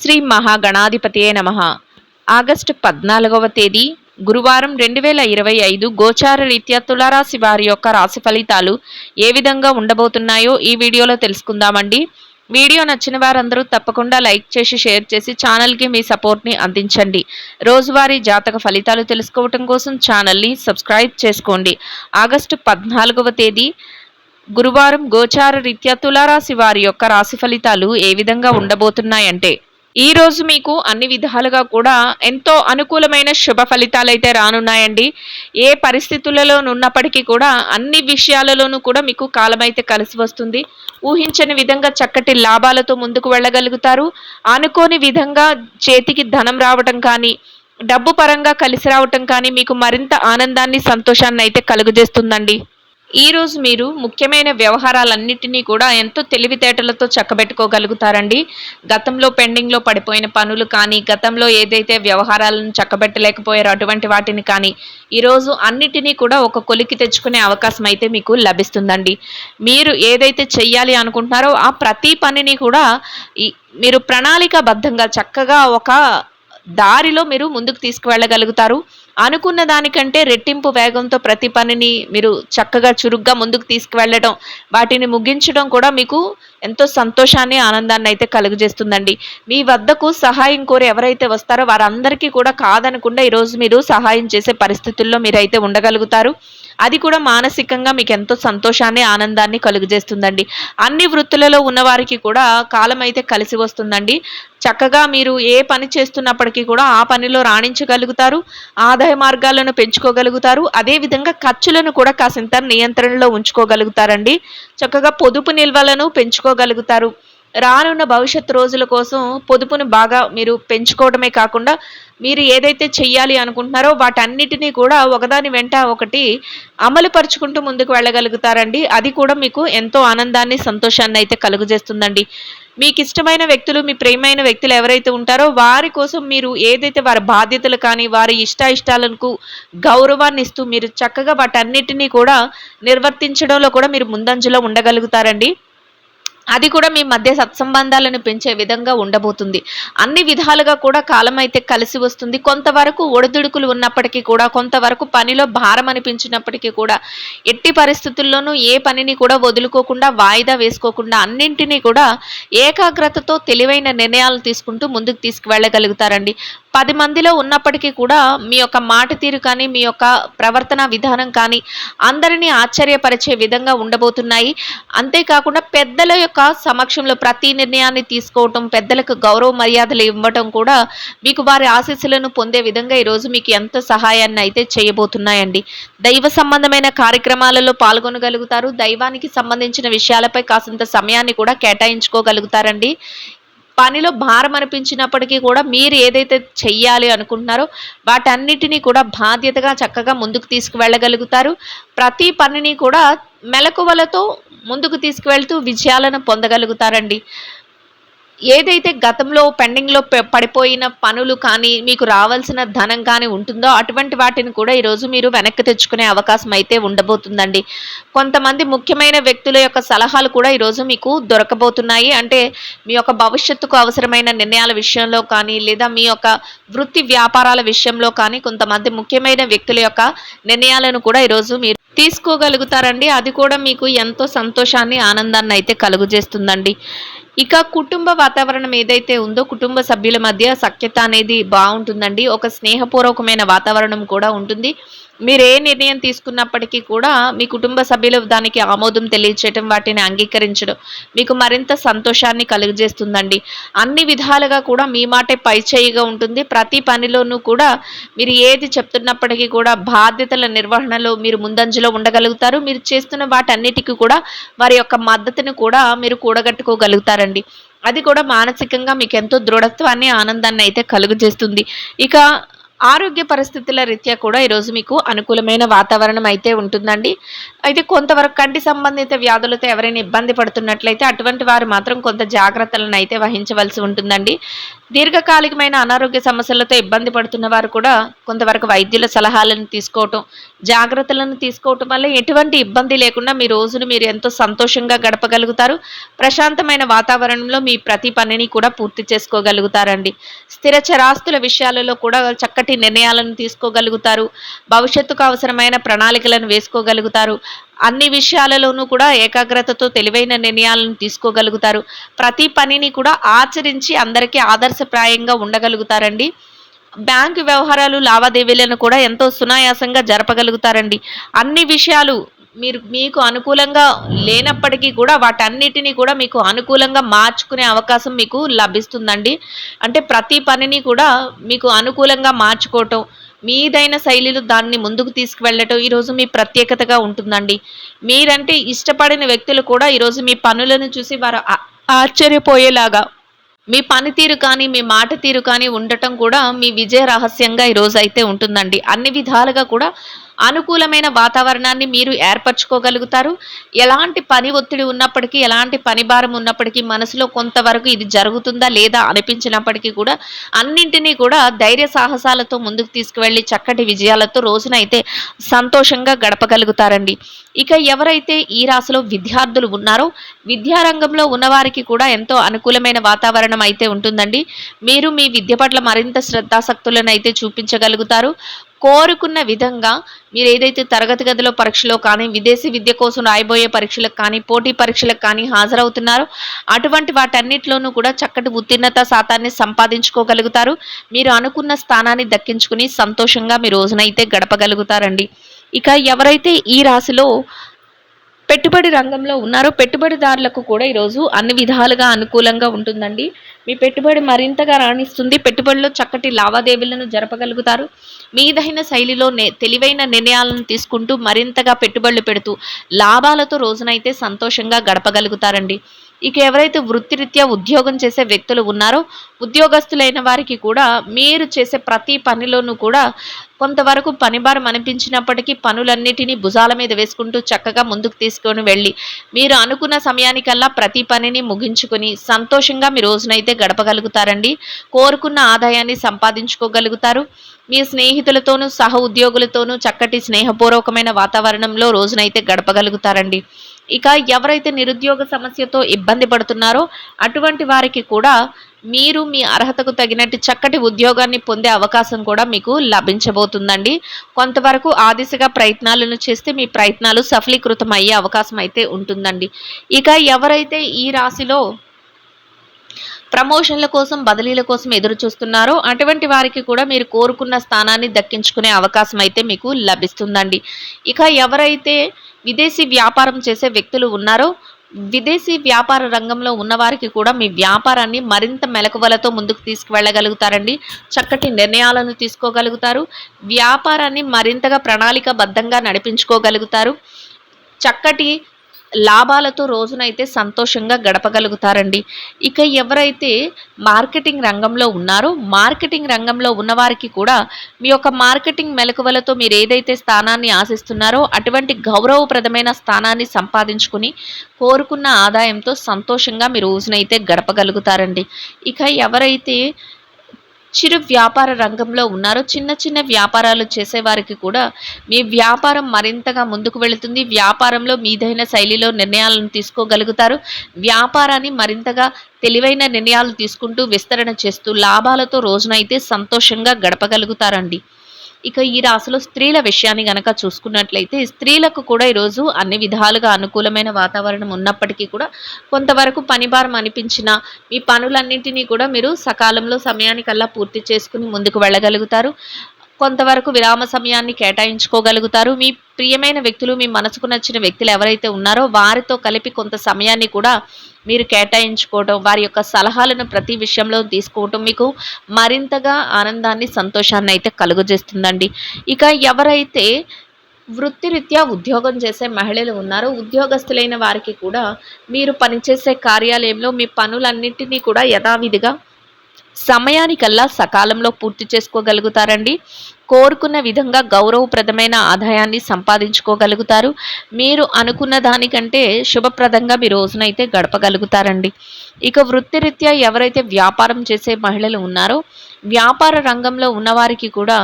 శ్రీ మహాగణాధిపతియే నమః. ఆగస్టు 14వ తేదీ గురువారం 2025 గోచార రీత్యా తులారాశి వారి యొక్క రాశి ఫలితాలు ఏ విధంగా ఉండబోతున్నాయో ఈ వీడియోలో తెలుసుకుందామండి. వీడియో నచ్చిన వారందరూ తప్పకుండా లైక్ చేసి షేర్ చేసి ఛానల్కి మీ సపోర్ట్ని అందించండి. రోజువారీ జాతక ఫలితాలు తెలుసుకోవటం కోసం ఛానల్ని సబ్స్క్రైబ్ చేసుకోండి. ఆగస్టు 14వ తేదీ గురువారం గోచార రీత్యా తులారాశి వారి యొక్క రాశి ఫలితాలు ఏ విధంగా ఉండబోతున్నాయంటే, ఈ రోజు మీకు అన్ని విధాలుగా కూడా ఎంతో అనుకూలమైన శుభ ఫలితాలు అయితే రానున్నాయండి. ఏ పరిస్థితులలో ఉన్నప్పటికీ కూడా అన్ని విషయాలలోనూ కూడా మీకు కాలం అయితే కలిసి వస్తుంది. ఊహించని విధంగా చక్కటి లాభాలతో ముందుకు వెళ్ళగలుగుతారు. అనుకోని విధంగా చేతికి ధనం రావటం కానీ, డబ్బు పరంగా కలిసి రావటం కానీ మీకు మరింత ఆనందాన్ని సంతోషాన్ని అయితే కలుగజేస్తుందండి. ఈ రోజు మీరు ముఖ్యమైన వ్యవహారాలన్నిటినీ కూడా ఎంతో తెలివితేటలతో చక్కబెట్టుకోగలుగుతారండి. గతంలో పెండింగ్లో పడిపోయిన పనులు కానీ, గతంలో ఏదైతే వ్యవహారాలను చక్కబెట్టలేకపోయారో అటువంటి వాటిని కానీ ఈరోజు అన్నిటినీ కూడా ఒక కొలికి తెచ్చుకునే అవకాశం అయితే మీకు లభిస్తుందండి. మీరు ఏదైతే చెయ్యాలి అనుకుంటున్నారో ఆ ప్రతి పనిని కూడా మీరు ప్రణాళికాబద్ధంగా చక్కగా ఒక దారిలో మీరు ముందుకు తీసుకువెళ్ళగలుగుతారు. అనుకున్న దానికంటే రెట్టింపు వేగంతో ప్రతి పనిని మీరు చక్కగా చురుగ్గా ముందుకు తీసుకువెళ్ళడం, వాటిని ముగించడం కూడా మీకు ఎంతో సంతోషాన్ని ఆనందాన్ని అయితే కలుగజేస్తుందండి. మీ వద్దకు సహాయం కోరి ఎవరైతే వస్తారో వారందరికీ కూడా కాదనకుండా ఈరోజు మీరు సహాయం చేసే పరిస్థితుల్లో మీరైతే ఉండగలుగుతారు. అది కూడా మానసికంగా మీకు ఎంతో సంతోషాన్ని ఆనందాన్ని కలుగజేస్తుందండి. అన్ని వృత్తులలో ఉన్నవారికి కూడా కాలం అయితే కలిసి వస్తుందండి. చక్కగా మీరు ఏ పని చేస్తున్నప్పటికీ కూడా ఆ పనిలో రాణించగలుగుతారు. ఆదాయ మార్గాలను పెంచుకోగలుగుతారు. అదేవిధంగా ఖర్చులను కూడా కాసింత నియంత్రణలో ఉంచుకోగలుగుతారండి. చక్కగా పొదుపు నిల్వలను పెంచుకోగలుగుతారు. రానున్న భవిష్యత్ రోజుల కోసం పొదుపును బాగా మీరు పెంచుకోవడమే కాకుండా మీరు ఏదైతే చెయ్యాలి అనుకుంటున్నారో వాటన్నిటినీ కూడా ఒకదాని వెంట ఒకటి అమలు పరుచుకుంటూ ముందుకు వెళ్ళగలుగుతారండి. అది కూడా మీకు ఎంతో ఆనందాన్ని సంతోషాన్ని అయితే కలుగజేస్తుందండి. మీకు ఇష్టమైన వ్యక్తులు, మీ ప్రియమైన వ్యక్తులు ఎవరైతే ఉంటారో వారి కోసం మీరు ఏదైతే వారి బాధ్యతలు కానీ వారి ఇష్టాలకు గౌరవాన్ని ఇస్తూ మీరు చక్కగా వాటన్నిటినీ కూడా నిర్వర్తించడంలో కూడా మీరు ముందంజలో ఉండగలుగుతారండి. అది కూడా మీ మధ్య సత్సంబంధాలను పెంచే విధంగా ఉండబోతుంది. అన్ని విధాలుగా కూడా కాలం అయితే కలిసి వస్తుంది. కొంతవరకు ఒడిదుడుకులు ఉన్నప్పటికీ కూడా, కొంతవరకు పనిలో భారం అనిపించినప్పటికీ కూడా ఎట్టి పరిస్థితుల్లోనూ ఏ పనిని కూడా వదులుకోకుండా, వాయిదా వేసుకోకుండా అన్నింటినీ కూడా ఏకాగ్రతతో తెలివైన నిర్ణయాలు తీసుకుంటూ ముందుకు తీసుకువెళ్ళగలుగుతారండి. 10 మందిలో ఉన్నప్పటికీ కూడా మీ యొక్క మాట తీరు కానీ, మీ యొక్క ప్రవర్తన విధానం కానీ అందరినీ ఆశ్చర్యపరిచే విధంగా ఉండబోతున్నాయి. అంతేకాకుండా పెద్దల యొక్క సమక్షంలో ప్రతి నిర్ణయాన్ని తీసుకోవటం, పెద్దలకు గౌరవ మర్యాదలు ఇవ్వటం కూడా మీకు వారి ఆశీస్సులను పొందే విధంగా ఈరోజు మీకు ఎంతో సహాయాన్ని అయితే చేయబోతున్నాయండి. దైవ సంబంధమైన కార్యక్రమాలలో పాల్గొనగలుగుతారు. దైవానికి సంబంధించిన విషయాలపై కాసింత సమయాన్ని కూడా కేటాయించుకోగలుగుతారండి. పనిలో భారం అనిపించినప్పటికీ కూడా మీరు ఏదైతే చెయ్యాలి అనుకుంటున్నారో వాటన్నిటినీ కూడా బాధ్యతగా చక్కగా ముందుకు తీసుకువెళ్ళగలుగుతారు. ప్రతి పనిని కూడా మెలకువలతో ముందుకు తీసుకువెళ్తూ విజయాలను పొందగలుగుతారండి. ఏదైతే గతంలో పెండింగ్లో పడిపోయిన పనులు కానీ, మీకు రావాల్సిన ధనం కానీ ఉంటుందో అటువంటి వాటిని కూడా ఈరోజు మీరు వెనక్కి తెచ్చుకునే అవకాశం అయితే ఉండబోతుందండి. కొంతమంది ముఖ్యమైన వ్యక్తుల యొక్క సలహాలు కూడా ఈరోజు మీకు దొరకబోతున్నాయి. అంటే మీ యొక్క భవిష్యత్తుకు అవసరమైన నిర్ణయాల విషయంలో కానీ, లేదా మీ యొక్క వృత్తి వ్యాపారాల విషయంలో కానీ కొంతమంది ముఖ్యమైన వ్యక్తుల యొక్క నిర్ణయాలను కూడా ఈరోజు మీరు తీసుకోగలుగుతారండి. అది కూడా మీకు ఎంతో సంతోషాన్ని ఆనందాన్ని అయితే కలుగజేస్తుందండి. ఇక కుటుంబ వాతావరణం ఏదైతే ఉందో కుటుంబ సభ్యుల మధ్య సఖ్యత అనేది బాగుంటుందండి. ఒక స్నేహపూర్వకమైన వాతావరణం కూడా ఉంటుంది. మీరు ఏ నిర్ణయం తీసుకున్నప్పటికీ కూడా మీ కుటుంబ సభ్యులు దానికి ఆమోదం తెలియచేయటం, వాటిని అంగీకరించడం మీకు మరింత సంతోషాన్ని కలుగజేస్తుందండి. అన్ని విధాలుగా కూడా మీ మాటే పైచేయిగా ఉంటుంది. ప్రతి పనిలోనూ కూడా మీరు ఏది చెప్తున్నప్పటికీ కూడా బాధ్యతల నిర్వహణలో మీరు ముందంజలో ఉండగలుగుతారు. మీరు చేస్తున్న వాటన్నిటికీ కూడా వారి యొక్క మద్దతును కూడా మీరు కూడగట్టుకోగలుగుతారండి. అది కూడా మానసికంగా మీకు ఎంతో దృఢత్వాన్ని, ఆనందాన్ని అయితే కలుగజేస్తుంది. ఇక ఆరోగ్య పరిస్థితుల రీత్యా కూడా ఈరోజు మీకు అనుకూలమైన వాతావరణం అయితే ఉంటుందండి. అయితే కొంతవరకు కంటి సంబంధిత వ్యాధులతో ఎవరైనా ఇబ్బంది పడుతున్నట్లయితే అటువంటి వారు మాత్రం కొంత జాగ్రత్తలను అయితే వహించవలసి ఉంటుందండి. దీర్ఘకాలికమైన అనారోగ్య సమస్యలతో ఇబ్బంది పడుతున్న వారు కూడా కొంతవరకు వైద్యుల సలహాలను తీసుకోవటం, జాగ్రత్తలను తీసుకోవటం వల్ల ఎటువంటి ఇబ్బంది లేకుండా మీ రోజును మీరు ఎంతో సంతోషంగా గడపగలుగుతారు. ప్రశాంతమైన వాతావరణంలో మీ ప్రతి పనిని కూడా పూర్తి చేసుకోగలుగుతారండి. స్థిర చరాస్తుల విషయాలలో కూడా చక్కటి నిర్ణయాలను తీసుకోగలుగుతారు. భవిష్యత్తుకు అవసరమైన ప్రణాళికలను వేసుకోగలుగుతారు. అన్ని విషయాలలోనూ కూడా ఏకాగ్రతతో తెలివైన నిర్ణయాలను తీసుకోగలుగుతారు. ప్రతి పనిని కూడా ఆచరించి అందరికీ ఆదర్శప్రాయంగా ఉండగలుగుతారండి. బ్యాంకు వ్యవహారాలు లావాదేవీలను కూడా ఎంతో సునాయాసంగా జరపగలుగుతారండి. అన్ని విషయాలు మీకు అనుకూలంగా లేనప్పటికీ కూడా వాటన్నిటిని కూడా మీకు అనుకూలంగా మార్చుకునే అవకాశం మీకు లభిస్తుందండి. అంటే ప్రతి పనిని కూడా మీకు అనుకూలంగా మార్చుకోవటం, మీదైన శైలిలో దాన్ని ముందుకు తీసుకువెళ్ళటం ఈరోజు మీ ప్రత్యేకతగా ఉంటుందండి. మీరంటే ఇష్టపడిన వ్యక్తులు కూడా ఈరోజు మీ పనులను చూసి వారు ఆశ్చర్యపోయేలాగా మీ పనితీరు కానీ, మీ మాట తీరు కానీ ఉండటం కూడా మీ విజయ రహస్యంగా ఈరోజు అయితే ఉంటుందండి. అన్ని విధాలుగా కూడా అనుకూలమైన వాతావరణాన్ని మీరు ఏర్పరచుకోగలుగుతారు. ఎలాంటి పని ఒత్తిడి ఉన్నప్పటికీ, ఎలాంటి పని భారం ఉన్నప్పటికీ మనసులో కొంతవరకు ఇది జరుగుతుందా లేదా అనిపించినప్పటికీ కూడా అన్నింటినీ కూడా ధైర్య సాహసాలతో ముందుకు తీసుకువెళ్ళి చక్కటి విజయాలతో రోజునైతే సంతోషంగా గడపగలుగుతారండి. ఇక ఎవరైతే ఈ రాశిలో విద్యార్థులు ఉన్నారో విద్యారంగంలో ఉన్నవారికి కూడా ఎంతో అనుకూలమైన వాతావరణం అయితే ఉంటుందండి. మీరు మీ విద్య పట్ల మరింత శ్రద్ధాసక్తులను అయితే చూపించగలుగుతారు. కోరుకున్న విధంగా మీరు ఏదైతే తరగతి గదిలో పరీక్షలో కానీ, విదేశీ విద్య కోసం రాయబోయే పరీక్షలకు కానీ, పోటీ పరీక్షలకు కానీ హాజరవుతున్నారో అటువంటి వాటన్నిటిలోనూ కూడా చక్కటి ఉత్తీర్ణత శాతాన్ని సంపాదించుకోగలుగుతారు. మీరు అనుకున్న స్థానాన్ని దక్కించుకుని సంతోషంగా మీ రోజునైతే గడపగలుగుతారండి. ఇక ఎవరైతే ఈ రాశిలో పెట్టుబడి రంగంలో ఉన్నారో పెట్టుబడిదారులకు కూడా ఈరోజు అన్ని విధాలుగా అనుకూలంగా ఉంటుందండి. మీ పెట్టుబడి మరింతగా రాణిస్తుంది. పెట్టుబడిలో చక్కటి లావాదేవీలను జరపగలుగుతారు. మీదైన శైలిలో తెలివైన నిర్ణయాలను తీసుకుంటూ మరింతగా పెట్టుబడులు పెడుతూ లాభాలతో రోజునైతే సంతోషంగా గడపగలుగుతారండి. ఇక ఎవరైతే వృత్తిరీత్యా ఉద్యోగం చేసే వ్యక్తులు ఉన్నారో ఉద్యోగస్తులైన వారికి కూడా మీరు చేసే ప్రతి పనిలోనూ కూడా కొంతవరకు పనిభారం అనిపించినప్పటికీ పనులన్నిటినీ భుజాల మీద వేసుకుంటూ చక్కగా ముందుకు తీసుకొని వెళ్ళి మీరు అనుకున్న సమయానికల్లా ప్రతి పనిని ముగించుకొని సంతోషంగా మీ రోజునైతే గడపగలుగుతారండి. కోరుకున్న ఆదాయాన్ని సంపాదించుకోగలుగుతారు. మీ స్నేహితులతోనూ సహ ఉద్యోగులతోనూ చక్కటి స్నేహపూర్వకమైన వాతావరణంలో రోజునైతే గడపగలుగుతారండి. ఇక ఎవరైతే నిరుద్యోగ సమస్యతో ఇబ్బంది పడుతున్నారో అటువంటి వారికి కూడా మీరు మీ అర్హతకు తగినట్టు చక్కటి ఉద్యోగాన్ని పొందే అవకాశం కూడా మీకు లభించబోతుందండి. కొంతవరకు ఆ దిశగా ప్రయత్నాలను చేస్తే మీ ప్రయత్నాలు సఫలీకృతం అయ్యే అవకాశం అయితే ఉంటుందండి. ఇక ఎవరైతే ఈ రాశిలో ప్రమోషన్ల కోసం, బదిలీల కోసం ఎదురు చూస్తున్నారో అటువంటి వారికి కూడా మీరు కోరుకున్న స్థానాన్ని దక్కించుకునే అవకాశం అయితే మీకు లభిస్తుందండి. ఇక ఎవరైతే విదేశీ వ్యాపారం చేసే వ్యక్తులు ఉన్నారో విదేశీ వ్యాపార రంగంలో ఉన్నవారికి కూడా మీ వ్యాపారాన్ని మరింత మెలకువలతో ముందుకు తీసుకువెళ్ళగలుగుతారండి. చక్కటి నిర్ణయాలను తీసుకోగలుగుతారు. వ్యాపారాన్ని మరింతగా ప్రణాళికాబద్ధంగా నడిపించుకోగలుగుతారు. చక్కటి లాభాలతో రోజునైతే సంతోషంగా గడపగలుగుతారండి. ఇక ఎవరైతే మార్కెటింగ్ రంగంలో ఉన్నారో మార్కెటింగ్ రంగంలో ఉన్నవారికి కూడా మీ యొక్క మార్కెటింగ్ మెలకువలతో మీరు ఏదైతే స్థానాన్ని ఆశిస్తున్నారో అటువంటి గౌరవప్రదమైన స్థానాన్ని సంపాదించుకుని కోరుకున్న ఆదాయంతో సంతోషంగా మీ రోజునైతే గడపగలుగుతారండి. ఇక ఎవరైతే చిరు వ్యాపార రంగంలో ఉన్నారో చిన్న చిన్న వ్యాపారాలు చేసేవారికి కూడా మీ వ్యాపారం మరింతగా ముందుకు వెళుతుంది. వ్యాపారంలో మీదైన శైలిలో నిర్ణయాలను తీసుకోగలుగుతారు. వ్యాపారాన్ని మరింతగా తెలివైన నిర్ణయాలు తీసుకుంటూ విస్తరణ చేస్తూ లాభాలతో రోజునైతే సంతోషంగా గడపగలుగుతారండి. ఇక ఈ రాశిలో స్త్రీల విషయాన్ని గనక చూసుకున్నట్లయితే స్త్రీలకు కూడా ఈరోజు అన్ని విధాలుగా అనుకూలమైన వాతావరణం ఉన్నప్పటికీ కూడా కొంతవరకు పనిభారం అనిపించినా మీ పనులన్నింటినీ కూడా మీరు సకాలంలో సమయానికల్లా పూర్తి చేసుకుని ముందుకు వెళ్ళగలుగుతారు. కొంతవరకు విరామ సమయాన్ని కేటాయించుకోగలుగుతారు. మీ ప్రియమైన వ్యక్తులు, మీ మనసుకు నచ్చిన వ్యక్తులు ఎవరైతే ఉన్నారో వారితో కలిపి కొంత సమయాన్ని కూడా మీరు కేటాయించుకోవడం, వారి యొక్క సలహాలను ప్రతి విషయంలో తీసుకోవటం మీకు మరింతగా ఆనందాన్ని, సంతోషాన్ని అయితే కలుగజేస్తుందండి. ఇక ఎవరైతే వృత్తిరీత్యా ఉద్యోగం చేసే మహిళలు ఉన్నారో ఉద్యోగస్తులైన వారికి కూడా మీరు పనిచేసే కార్యాలయంలో మీ పనులన్నింటినీ కూడా యథావిధిగా సమయానికల్లా సకాలంలో పూర్తి చేసుకోగలుగుతారండి. కోరుకున్న విధంగా గౌరవప్రదమైన ఆదాయాన్ని సంపాదించుకోగలుగుతారు. మీరు అనుకున్న దానికంటే శుభప్రదంగా మీ రోజునైతే గడపగలుగుతారండి. ఇక వృత్తిరీత్యా ఎవరైతే వ్యాపారం చేసే మహిళలు ఉన్నారో, వ్యాపార రంగంలో ఉన్నవారికి కూడా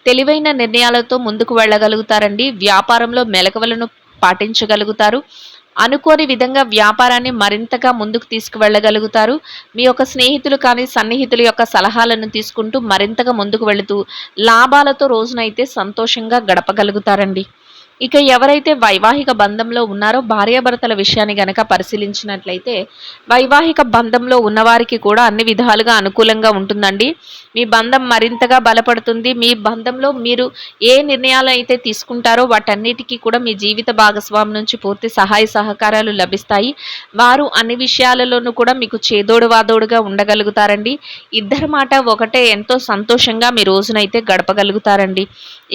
తెలివైన నిర్ణయాలతో ముందుకు వెళ్ళగలుగుతారండి. వ్యాపారంలో మెలకువలను పాటించగలుగుతారు. అనుకోని విధంగా వ్యాపారాన్ని మరింతగా ముందుకు తీసుకువెళ్ళగలుగుతారు. మీ యొక్క స్నేహితులు కానీ, సన్నిహితుల యొక్క సలహాలను తీసుకుంటూ మరింతగా ముందుకు వెళుతూ లాభాలతో రోజునైతే సంతోషంగా గడపగలుగుతారండి. ఇక ఎవరైతే వైవాహిక బంధంలో ఉన్నారో భార్యాభర్తల విషయాన్ని గనక పరిశీలించినట్లయితే, వైవాహిక బంధంలో ఉన్నవారికి కూడా అన్ని విధాలుగా అనుకూలంగా ఉంటుందండి. మీ బంధం మరింతగా బలపడుతుంది. మీ బంధంలో మీరు ఏ నిర్ణయాలు అయితే తీసుకుంటారో వాటన్నిటికీ కూడా మీ జీవిత భాగస్వామి నుంచి పూర్తి సహాయ సహకారాలు లభిస్తాయి. వారు అన్ని విషయాలలోనూ కూడా మీకు చేదోడు వాదోడుగా ఉండగలుగుతారండి. ఇద్దరి మాట ఒకటే, ఎంతో సంతోషంగా మీ రోజునైతే గడపగలుగుతారండి.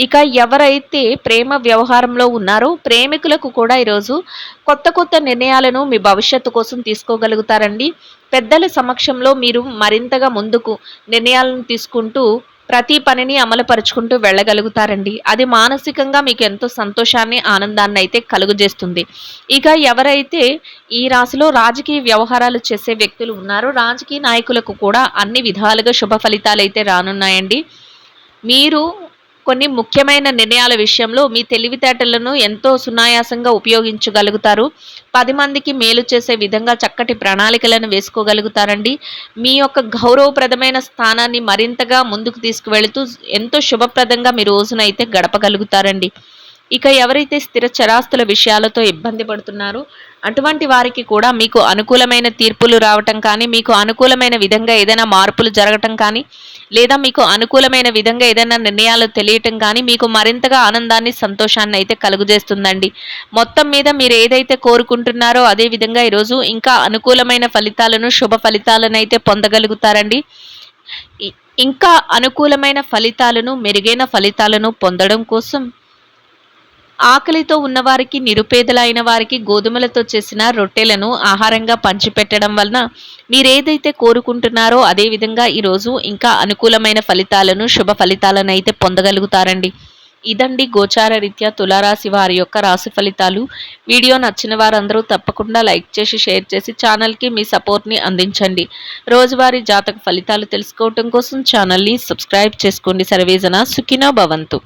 ఇక ఎవరైతే ప్రేమ వ్యవహారంలో ఉన్నారో ప్రేమికులకు కూడా ఈరోజు కొత్త కొత్త నిర్ణయాలను మీ భవిష్యత్తు కోసం తీసుకోగలుగుతారండి. పెద్దల సమక్షంలో మీరు మరింతగా ముందుకు నిర్ణయాలను తీసుకుంటూ ప్రతి పనిని అమలుపరుచుకుంటూ వెళ్ళగలుగుతారండి. అది మానసికంగా మీకు ఎంతో సంతోషాన్ని, ఆనందాన్ని అయితే కలుగజేస్తుంది. ఇక ఎవరైతే ఈ రాశిలో రాజకీయ వ్యవహారాలు చేసే వ్యక్తులు ఉన్నారో రాజకీయ నాయకులకు కూడా అన్ని విధాలుగా శుభ ఫలితాలు అయితే రానున్నాయండి. మీరు కొన్ని ముఖ్యమైన నిర్ణయాల విషయంలో మీ తెలివితేటలను ఎంతో సునాయాసంగా ఉపయోగించగలుగుతారు. 10 మందికి మేలు చేసే విధంగా చక్కటి ప్రణాళికలను వేసుకోగలుగుతారండి. మీ యొక్క గౌరవప్రదమైన స్థానాన్ని మరింతగా ముందుకు తీసుకువెళుతూ ఎంతో శుభప్రదంగా మీ రోజునైతే గడపగలుగుతారండి. ఇక ఎవరైతే స్థిర చరాస్తుల విషయాలతో ఇబ్బంది పడుతున్నారో అటువంటి వారికి కూడా మీకు అనుకూలమైన తీర్పులు రావటం కానీ, మీకు అనుకూలమైన విధంగా ఏదైనా మార్పులు జరగటం కానీ, లేదా మీకు అనుకూలమైన విధంగా ఏదైనా నిర్ణయాలు తెలియటం కానీ మీకు మరింతగా ఆనందాన్ని, సంతోషాన్ని అయితే కలుగజేస్తుందండి. మొత్తం మీద మీరు ఏదైతే కోరుకుంటున్నారో అదే విధంగా ఈరోజు ఇంకా అనుకూలమైన ఫలితాలను, శుభ ఫలితాలను అయితే పొందగలుగుతారండి. ఇంకా అనుకూలమైన ఫలితాలను, మెరుగైన ఫలితాలను పొందడం కోసం ఆకలితో ఉన్నవారికి, నిరుపేదలైన వారికి గోధుమలతో చేసిన రొట్టెలను ఆహారంగా పంచిపెట్టడం వలన మీరేదైతే కోరుకుంటున్నారో అదే విధంగా ఈరోజు ఇంకా అనుకూలమైన ఫలితాలను, శుభ ఫలితాలను అయితే పొందగలుగుతారండి. ఇదండి గోచార రీత్యా తులారాశి వారి యొక్క రాశి ఫలితాలు. వీడియో నచ్చిన వారందరూ తప్పకుండా లైక్ చేసి, షేర్ చేసి ఛానల్కి మీ సపోర్ట్ని అందించండి. రోజువారీ జాతక ఫలితాలు తెలుసుకోవటం కోసం ఛానల్ని సబ్స్క్రైబ్ చేసుకోండి. సర్వేజన సుఖినో భవంతు.